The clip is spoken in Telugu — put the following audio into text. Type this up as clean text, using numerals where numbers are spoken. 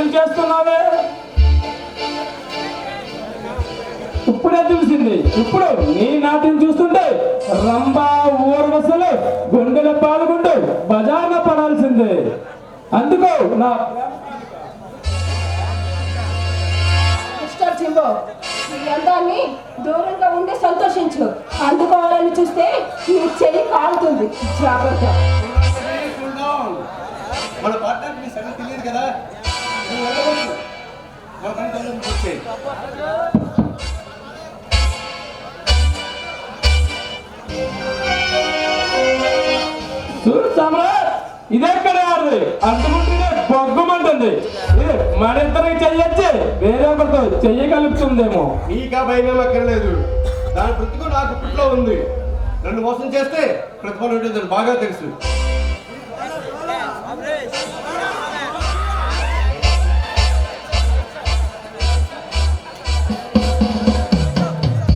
నాట్యం చేస్తున్నావే? ఇప్పుడే తెలిసింది. ఇప్పుడు నీ నాట్యం చూస్తుంటే రంభా ఊర్వశలు గుండెలు పాల్గొంటూ బజార్న పడాల్సిందే. అందుకో నా చింబో, ఈ అందాన్ని దూరంగా ఉండి సంతోషించు. అందుకోవాలని చూస్తే నీ చెయ్యి కాలుతుంది. జాగ్రత్త. మన పార్ట్నర్ మీ సంగతి తెలియదు కదా. చూడు సామ్రాట్, ఇదెక్కడ ఆడది అంటుకుంటూనే బొగ్గుమంటుంది. ఇది మన ఇద్దరికి చెయ్యొచ్చి వేరే ఒకరితో చెయ్యి కలుపుతుందేమో. నీకా భయం అక్కర్లేదు. దాని ప్రతికూ నాకు పుట్లో ఉంది. నన్ను మోసం చేస్తే ప్రతిఫలం ఉంటుందని బాగా తెలుసు.